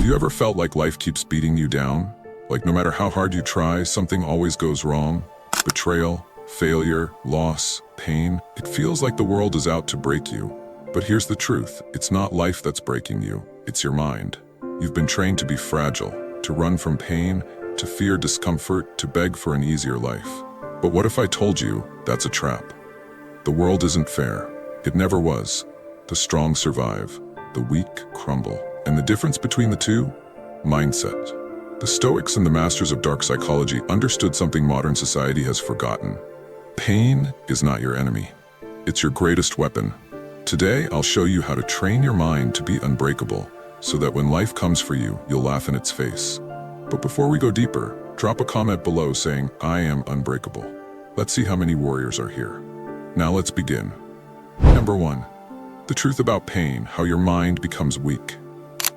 Have you ever felt like life keeps beating you down? Like no matter how hard you try, something always goes wrong? Betrayal, failure, loss, pain. It feels like the world is out to break you. But here's the truth. It's not life that's breaking you. It's your mind. You've been trained to be fragile, to run from pain, to fear discomfort, to beg for an easier life. But what if I told you that's a trap? The world isn't fair. It never was. The strong survive. The weak crumble. And the difference between the two? Mindset. The Stoics and the masters of dark psychology understood something modern society has forgotten. Pain is not your enemy. It's your greatest weapon. Today, I'll show you how to train your mind to be unbreakable, so that when life comes for you, you'll laugh in its face. But before we go deeper, drop a comment below saying, "I am unbreakable." Let's see how many warriors are here. Now let's begin. Number 1. The truth about pain, how your mind becomes weak.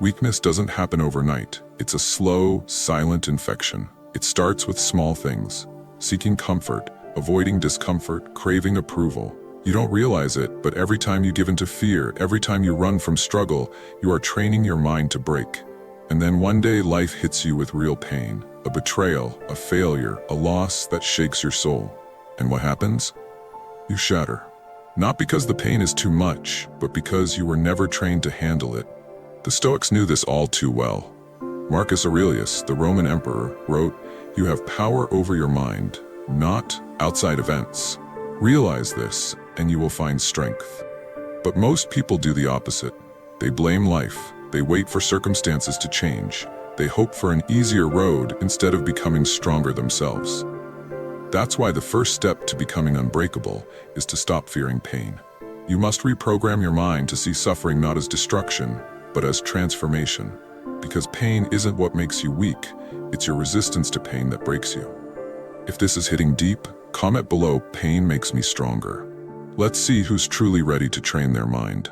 Weakness doesn't happen overnight. It's a slow, silent infection. It starts with small things. Seeking comfort, avoiding discomfort, craving approval. You don't realize it, but every time you give in to fear, every time you run from struggle, you are training your mind to break. And then one day life hits you with real pain. A betrayal, a failure, a loss that shakes your soul. And what happens? You shatter. Not because the pain is too much, but because you were never trained to handle it. The Stoics knew this all too well. Marcus Aurelius, the Roman emperor, wrote, "You have power over your mind, not outside events. Realize this, and you will find strength." But most people do the opposite. They blame life. They wait for circumstances to change. They hope for an easier road instead of becoming stronger themselves. That's why the first step to becoming unbreakable is to stop fearing pain. You must reprogram your mind to see suffering not as destruction, but as transformation. Because pain isn't what makes you weak, it's your resistance to pain that breaks you. If this is hitting deep, comment below, "Pain makes me stronger." Let's see who's truly ready to train their mind.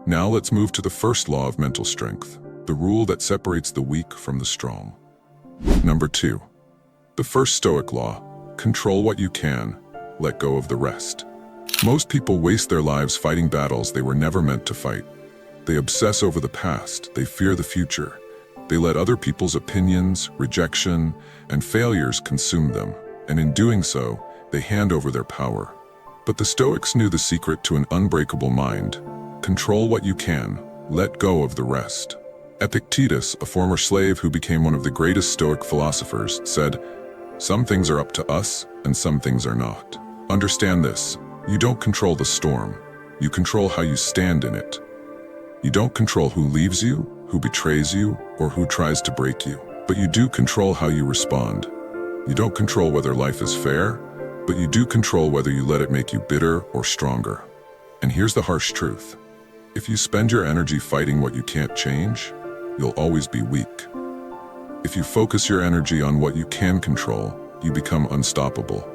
Now let's move to the first law of mental strength, the rule that separates the weak from the strong. Number 2. The first Stoic law, control what you can, let go of the rest. Most people waste their lives fighting battles they were never meant to fight. They obsess over the past, they fear the future. They let other people's opinions, rejection, and failures consume them, and in doing so, they hand over their power. But the Stoics knew the secret to an unbreakable mind. Control what you can, let go of the rest. Epictetus, a former slave who became one of the greatest Stoic philosophers, said, "Some things are up to us, and some things are not. Understand this, you don't control the storm, you control how you stand in it. You don't control who leaves you, who betrays you, or who tries to break you, but you do control how you respond. You don't control whether life is fair, but you do control whether you let it make you bitter or stronger." And here's the harsh truth. If you spend your energy fighting what you can't change, you'll always be weak. If you focus your energy on what you can control, you become unstoppable.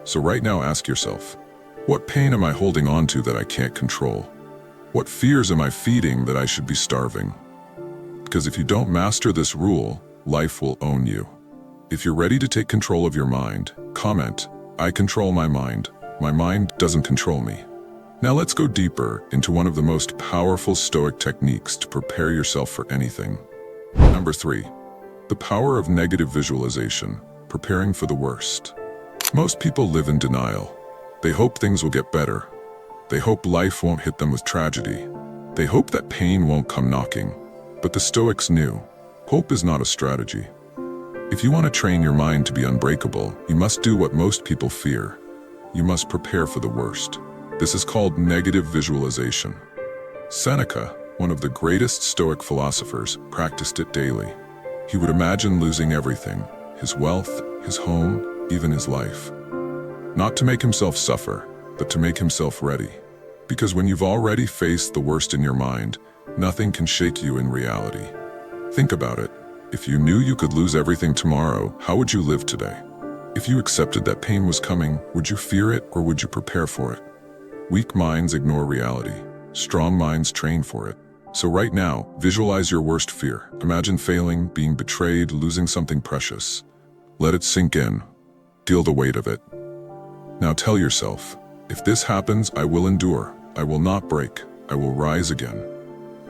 So right now ask yourself, what pain am I holding on to that I can't control? What fears am I feeding that I should be starving? Because if you don't master this rule, life will own you. If you're ready to take control of your mind, comment, "I control my mind. My mind doesn't control me." Now let's go deeper into one of the most powerful Stoic techniques to prepare yourself for anything. Number 3. The power of negative visualization, preparing for the worst. Most people live in denial. They hope things will get better. They hope life won't hit them with tragedy. They hope that pain won't come knocking. But the Stoics knew, hope is not a strategy. If you want to train your mind to be unbreakable, you must do what most people fear. You must prepare for the worst. This is called negative visualization. Seneca, one of the greatest Stoic philosophers, practiced it daily. He would imagine losing everything, his wealth, his home, even his life. Not to make himself suffer, but to make himself ready. Because when you've already faced the worst in your mind, nothing can shake you in reality. Think about it. If you knew you could lose everything tomorrow, how would you live today? If you accepted that pain was coming, would you fear it or would you prepare for it? Weak minds ignore reality. Strong minds train for it. So right now, visualize your worst fear. Imagine failing, being betrayed, losing something precious. Let it sink in. Feel the weight of it. Now tell yourself, if this happens, I will endure. I will not break. I will rise again.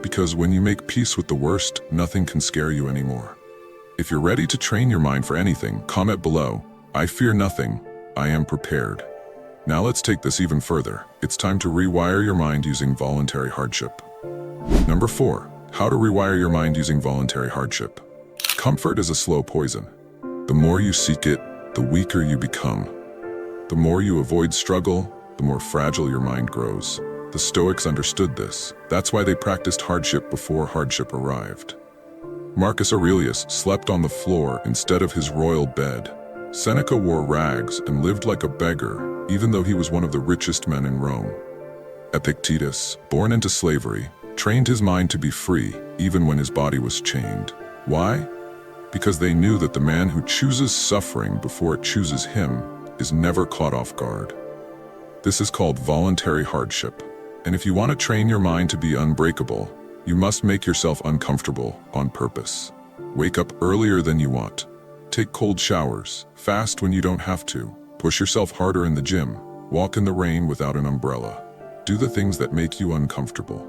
Because when you make peace with the worst, nothing can scare you anymore. If you're ready to train your mind for anything, comment below. I fear nothing. I am prepared. Now let's take this even further. It's time to rewire your mind using voluntary hardship. Number 4. How to rewire your mind using voluntary hardship. Comfort is a slow poison. The more you seek it, the weaker you become. The more you avoid struggle, the more fragile your mind grows. The Stoics understood this. That's why they practiced hardship before hardship arrived. Marcus Aurelius slept on the floor instead of his royal bed. Seneca wore rags and lived like a beggar, even though he was one of the richest men in Rome. Epictetus, born into slavery, trained his mind to be free, even when his body was chained. Why? Because they knew that the man who chooses suffering before it chooses him is never caught off guard. This is called voluntary hardship. And if you want to train your mind to be unbreakable, you must make yourself uncomfortable on purpose. Wake up earlier than you want. Take cold showers. Fast when you don't have to. Push yourself harder in the gym. Walk in the rain without an umbrella. Do the things that make you uncomfortable.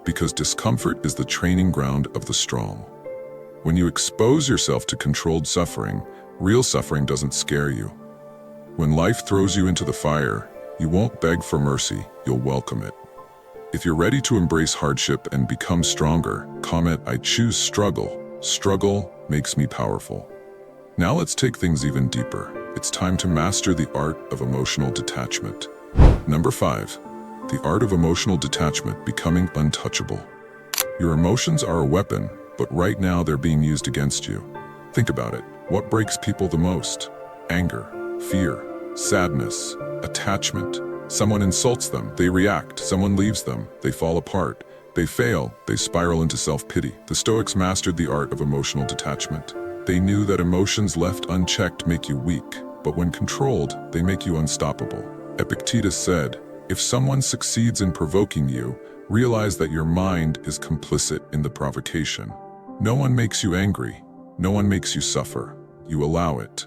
Because discomfort is the training ground of the strong. When you expose yourself to controlled suffering, real suffering doesn't scare you. When life throws you into the fire, you won't beg for mercy, you'll welcome it. If you're ready to embrace hardship and become stronger, comment, I choose struggle. Struggle makes me powerful. Now let's take things even deeper. It's time to master the art of emotional detachment. Number 5. The art of emotional detachment, becoming untouchable. Your emotions are a weapon, but right now they're being used against you. Think about it. What breaks people the most? Anger, fear, sadness, attachment. Someone insults them, they react. Someone leaves them, they fall apart. They fail, they spiral into self-pity. The Stoics mastered the art of emotional detachment. They knew that emotions left unchecked make you weak, but when controlled, they make you unstoppable. Epictetus said, if someone succeeds in provoking you, realize that your mind is complicit in the provocation. No one makes you angry. No one makes you suffer. You allow it.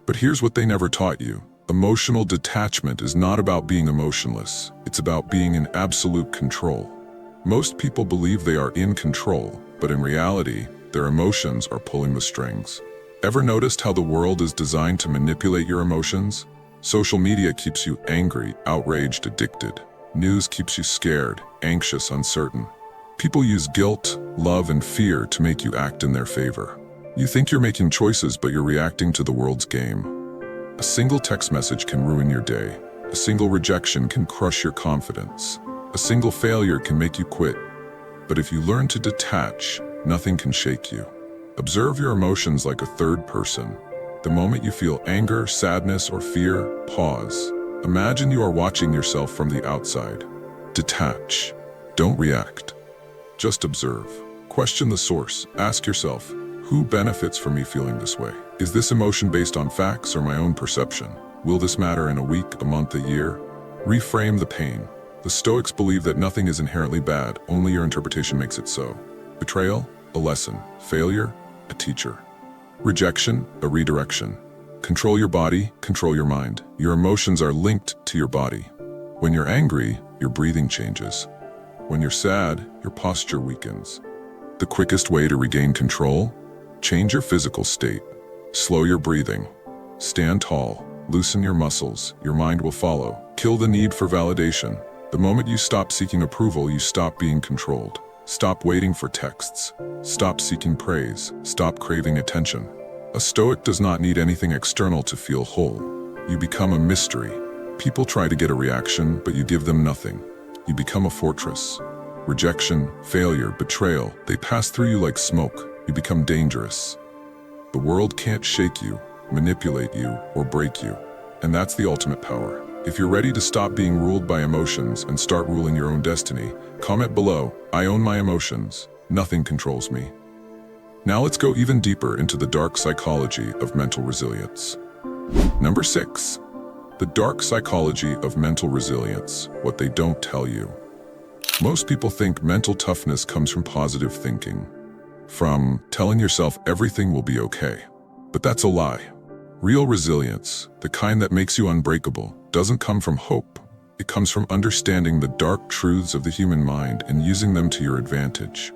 But here's what they never taught you. Emotional detachment is not about being emotionless. It's about being in absolute control. Most people believe they are in control, but in reality, their emotions are pulling the strings. Ever noticed how the world is designed to manipulate your emotions? Social media keeps you angry, outraged, addicted. News keeps you scared, anxious, uncertain. People use guilt, love, and fear to make you act in their favor. You think you're making choices, but you're reacting to the world's game. A single text message can ruin your day. A single rejection can crush your confidence. A single failure can make you quit. But if you learn to detach, nothing can shake you. Observe your emotions like a third person. The moment you feel anger, sadness, or fear, pause. Imagine you are watching yourself from the outside. Detach. Don't react. Just observe. Question the source. Ask yourself, who benefits from me feeling this way? Is this emotion based on facts or my own perception? Will this matter in a week, a month, a year? Reframe the pain. The Stoics believe that nothing is inherently bad, only your interpretation makes it so. Betrayal, a lesson. Failure, a teacher. Rejection, a redirection. Control your body, control your mind. Your emotions are linked to your body. When you're angry, your breathing changes. When you're sad, your posture weakens. The quickest way to regain control? Change your physical state. Slow your breathing. Stand tall. Loosen your muscles. Your mind will follow. Kill the need for validation. The moment you stop seeking approval, you stop being controlled. Stop waiting for texts. Stop seeking praise. Stop craving attention. A Stoic does not need anything external to feel whole. You become a mystery. People try to get a reaction, but you give them nothing. You become a fortress. Rejection, failure, betrayal, they pass through you like smoke. You become dangerous. The world can't shake you, manipulate you, or break you. And that's the ultimate power. If you're ready to stop being ruled by emotions and start ruling your own destiny, comment below, I own my emotions. Nothing controls me. Now let's go even deeper into the dark psychology of mental resilience. Number 6. The dark psychology of mental resilience, what they don't tell you. Most people think mental toughness comes from positive thinking, from telling yourself everything will be okay. But that's a lie. Real resilience, the kind that makes you unbreakable, doesn't come from hope. It comes from understanding the dark truths of the human mind and using them to your advantage.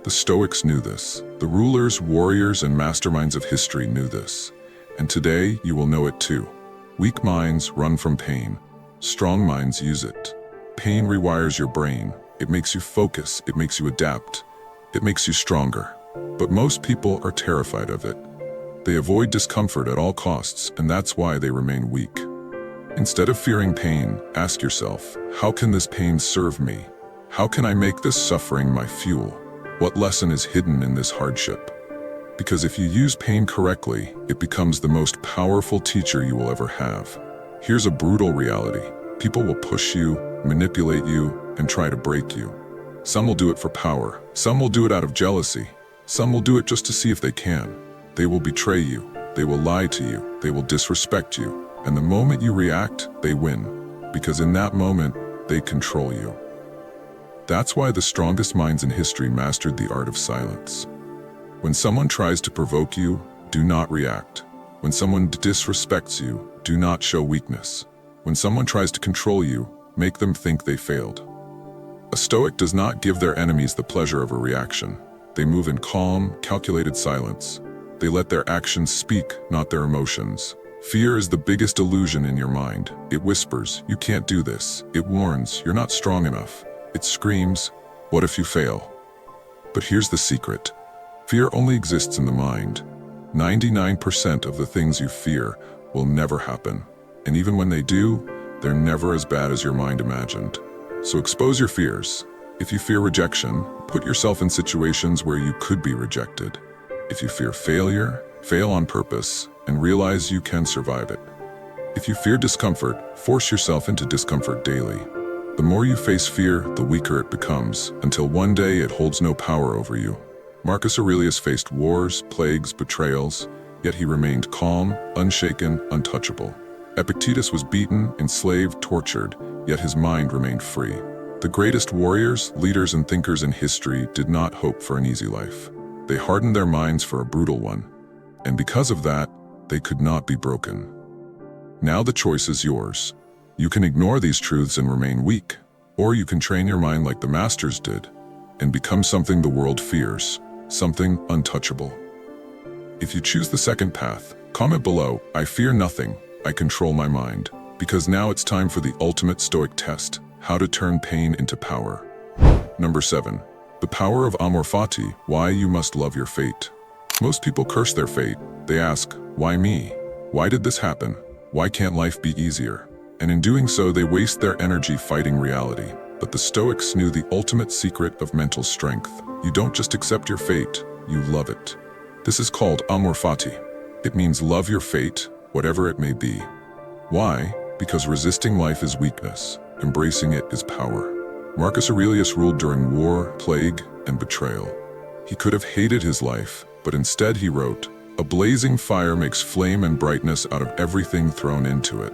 The Stoics knew this. The rulers, warriors, and masterminds of history knew this. And today, you will know it too. Weak minds run from pain. Strong minds use it. Pain rewires your brain. It makes you focus. It makes you adapt. It makes you stronger. But most people are terrified of it. They avoid discomfort at all costs, and that's why they remain weak. Instead of fearing pain, ask yourself, how can this pain serve me? How can I make this suffering my fuel? What lesson is hidden in this hardship? Because if you use pain correctly, it becomes the most powerful teacher you will ever have. Here's a brutal reality. People will push you, manipulate you, and try to break you. Some will do it for power. Some will do it out of jealousy. Some will do it just to see if they can. They will betray you. They will lie to you. They will disrespect you. And the moment you react, they win. Because in that moment, they control you. That's why the strongest minds in history mastered the art of silence. When someone tries to provoke you, do not react. When someone disrespects you, do not show weakness. When someone tries to control you, make them think they failed. A Stoic does not give their enemies the pleasure of a reaction. They move in calm, calculated silence. They let their actions speak, not their emotions. Fear is the biggest illusion in your mind. It whispers, you can't do this. It warns, you're not strong enough. It screams, what if you fail? But here's the secret. Fear only exists in the mind. 99% of the things you fear will never happen. And even when they do, they're never as bad as your mind imagined. So expose your fears. If you fear rejection, put yourself in situations where you could be rejected. If you fear failure, fail on purpose and realize you can survive it. If you fear discomfort, force yourself into discomfort daily. The more you face fear, the weaker it becomes, until one day it holds no power over you. Marcus Aurelius faced wars, plagues, betrayals, yet he remained calm, unshaken, untouchable. Epictetus was beaten, enslaved, tortured, yet his mind remained free. The greatest warriors, leaders, and thinkers in history did not hope for an easy life. They hardened their minds for a brutal one. And because of that, they could not be broken. Now the choice is yours. You can ignore these truths and remain weak, or you can train your mind like the masters did and become something the world fears, something untouchable. If you choose the second path, comment below, I fear nothing, I control my mind, because now it's time for the ultimate Stoic test, how to turn pain into power. Number 7. The power of amor fati, why you must love your fate. Most people curse their fate. They ask, why me? Why did this happen? Why can't life be easier? And in doing so, they waste their energy fighting reality. But the Stoics knew the ultimate secret of mental strength. You don't just accept your fate, you love it. This is called amor fati. It means love your fate, whatever it may be. Why? Because resisting life is weakness. Embracing it is power. Marcus Aurelius ruled during war, plague, and betrayal. He could have hated his life, but instead he wrote, a blazing fire makes flame and brightness out of everything thrown into it.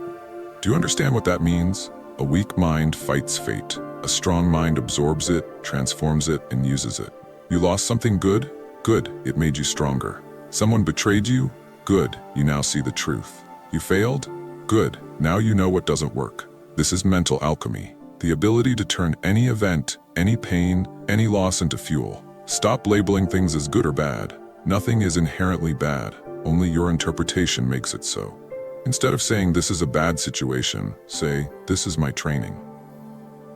Do you understand what that means? A weak mind fights fate. A strong mind absorbs it, transforms it, and uses it. You lost something good? Good, it made you stronger. Someone betrayed you? Good, you now see the truth. You failed? Good, now you know what doesn't work. This is mental alchemy. The ability to turn any event, any pain, any loss into fuel. Stop labeling things as good or bad. Nothing is inherently bad. Only your interpretation makes it so. Instead of saying this is a bad situation, say this is my training.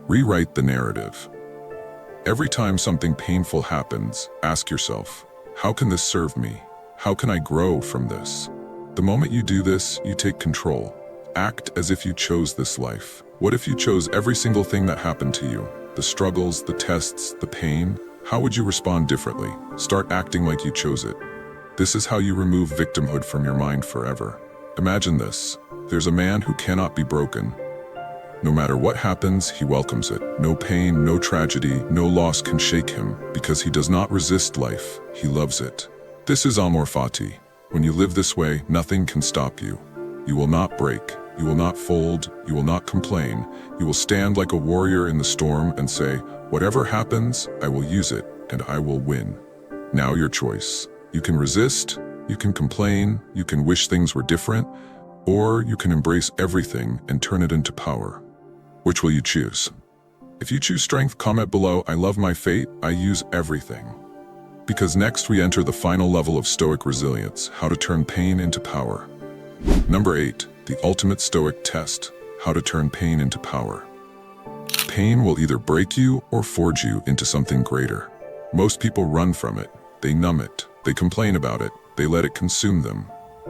Rewrite the narrative. Every time something painful happens, ask yourself, how can this serve me? How can I grow from this? The moment you do this, you take control. Act as if you chose this life. What if you chose every single thing that happened to you? The struggles, the tests, the pain? How would you respond differently? Start acting like you chose it. This is how you remove victimhood from your mind forever. Imagine this. There's a man who cannot be broken. No matter what happens, he welcomes it. No pain, no tragedy, no loss can shake him, because he does not resist life, he loves it. This is amor fati. When you live this way, nothing can stop you. You will not break. You will not fold, you will not complain. You will stand like a warrior in the storm and say, whatever happens, I will use it, and I will win. Now your choice. You can resist, you can complain, you can wish things were different, or you can embrace everything and turn it into power. Which will you choose? If you choose strength, comment below, I love my fate, I use everything. Because next we enter the final level of Stoic resilience, how to turn pain into power. Number 8, the ultimate Stoic test, how to turn pain into power. Pain will either break you or forge you into something greater. Most people run from it, they numb it, they complain about it, they let it consume them.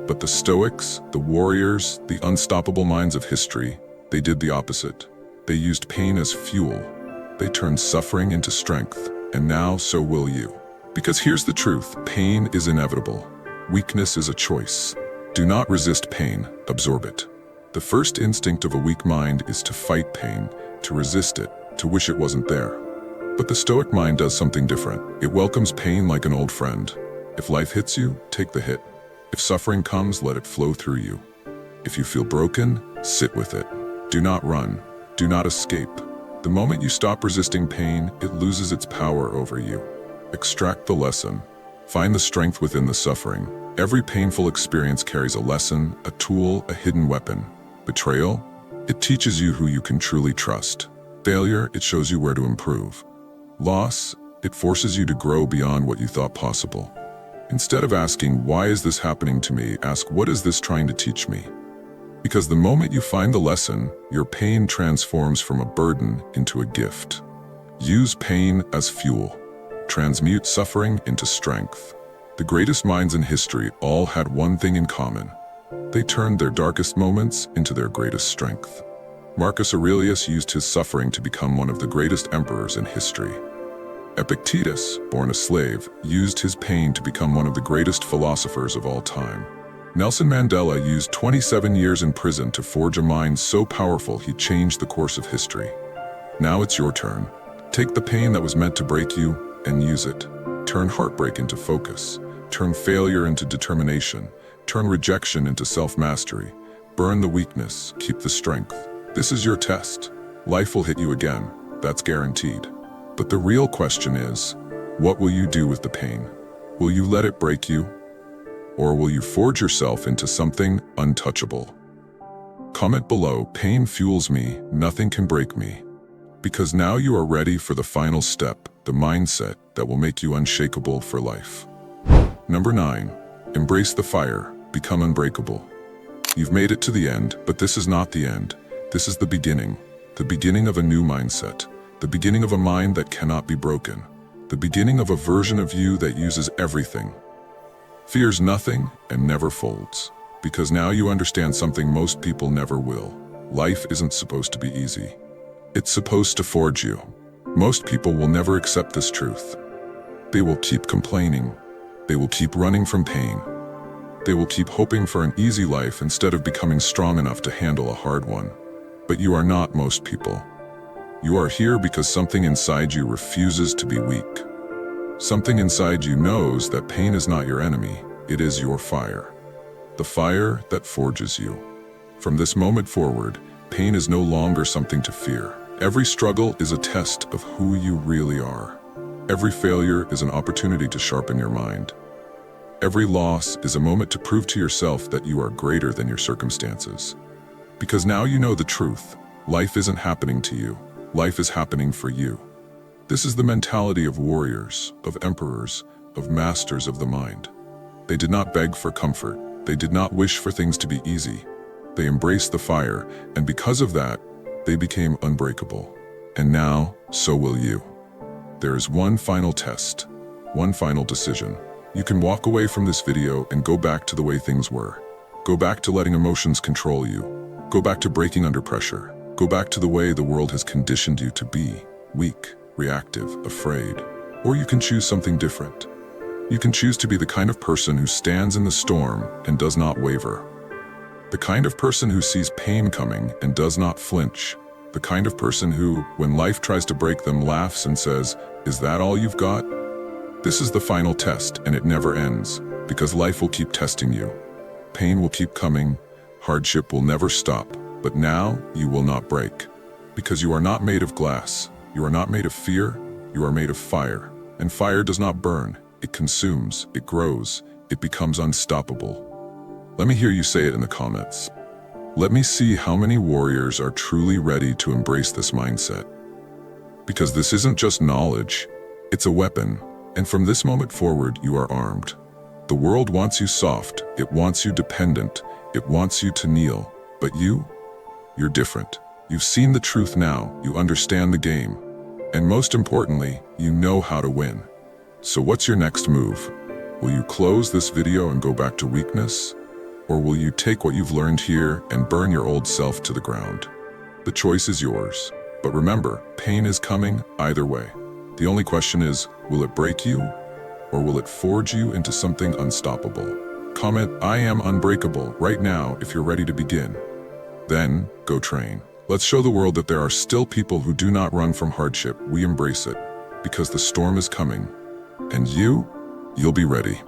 But the Stoics, the warriors, the unstoppable minds of history, they did the opposite. They used pain as fuel. They turned suffering into strength, and now so will you. Because here's the truth, pain is inevitable. Weakness is a choice. Do not resist pain, absorb it. The first instinct of a weak mind is to fight pain, to resist it, to wish it wasn't there. But the Stoic mind does something different. It welcomes pain like an old friend. If life hits you, take the hit. If suffering comes, let it flow through you. If you feel broken, sit with it. Do not run. Do not escape. The moment you stop resisting pain, it loses its power over you. Extract the lesson. Find the strength within the suffering. Every painful experience carries a lesson, a tool, a hidden weapon. Betrayal? It teaches you who you can truly trust. Failure? It shows you where to improve. Loss? It forces you to grow beyond what you thought possible. Instead of asking, why is this happening to me, ask, what is this trying to teach me? Because the moment you find the lesson, your pain transforms from a burden into a gift. Use pain as fuel. Transmute suffering into strength. The greatest minds in history all had one thing in common. They turned their darkest moments into their greatest strength. Marcus Aurelius used his suffering to become one of the greatest emperors in history. Epictetus, born a slave, used his pain to become one of the greatest philosophers of all time. Nelson Mandela used 27 years in prison to forge a mind so powerful he changed the course of history. Now it's your turn. Take the pain that was meant to break you and use it. Turn heartbreak into focus. Turn failure into determination. Turn rejection into self-mastery. Burn the weakness, keep the strength. This is your test. Life will hit you again, that's guaranteed. But the real question is, what will you do with the pain? Will you let it break you? Or will you forge yourself into something untouchable? Comment below, pain fuels me, nothing can break me. Because now you are ready for the final step, the mindset that will make you unshakable for life. Number 9, embrace the fire, become unbreakable. You've made it to the end, but this is not the end. This is the beginning of a new mindset, the beginning of a mind that cannot be broken, the beginning of a version of you that uses everything, fears nothing, and never folds. Because now you understand something most people never will. Life isn't supposed to be easy. It's supposed to forge you. Most people will never accept this truth. They will keep complaining. They will keep running from pain. They will keep hoping for an easy life instead of becoming strong enough to handle a hard one. But you are not most people. You are here because something inside you refuses to be weak. Something inside you knows that pain is not your enemy, it is your fire. The fire that forges you. From this moment forward, pain is no longer something to fear. Every struggle is a test of who you really are. Every failure is an opportunity to sharpen your mind. Every loss is a moment to prove to yourself that you are greater than your circumstances. Because now you know the truth. Life isn't happening to you. Life is happening for you. This is the mentality of warriors, of emperors, of masters of the mind. They did not beg for comfort. They did not wish for things to be easy. They embraced the fire, and because of that, they became unbreakable. And now, so will you. There is one final test, one final decision. You can walk away from this video and go back to the way things were. Go back to letting emotions control you. Go back to breaking under pressure. Go back to the way the world has conditioned you to be, weak, reactive, afraid. Or you can choose something different. You can choose to be the kind of person who stands in the storm and does not waver. The kind of person who sees pain coming and does not flinch. The kind of person who, when life tries to break them, laughs and says, "Is that all you've got?" This is the final test, and it never ends, because life will keep testing you. Pain will keep coming, hardship will never stop, but now you will not break. Because you are not made of glass, you are not made of fear, you are made of fire. And fire does not burn, it consumes, it grows, it becomes unstoppable. Let me hear you say it in the comments. Let me see how many warriors are truly ready to embrace this mindset. Because this isn't just knowledge, it's a weapon, and from this moment forward you are armed. The world wants you soft, it wants you dependent, it wants you to kneel, but you're different. You've seen the truth now, you understand the game, and most importantly, you know how to win. So what's your next move? Will you close this video and go back to weakness? Or will you take what you've learned here and burn your old self to the ground? The choice is yours. But remember, pain is coming either way. The only question is, will it break you? Or will it forge you into something unstoppable? Comment, "I am unbreakable" right now if you're ready to begin. Then, go train. Let's show the world that there are still people who do not run from hardship. We embrace it, because the storm is coming. And you'll be ready.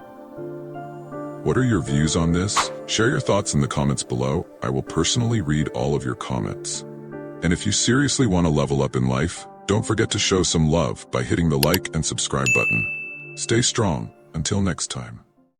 What are your views on this? Share your thoughts in the comments below. I will personally read all of your comments. And if you seriously want to level up in life, don't forget to show some love by hitting the like and subscribe button. Stay strong. Until next time.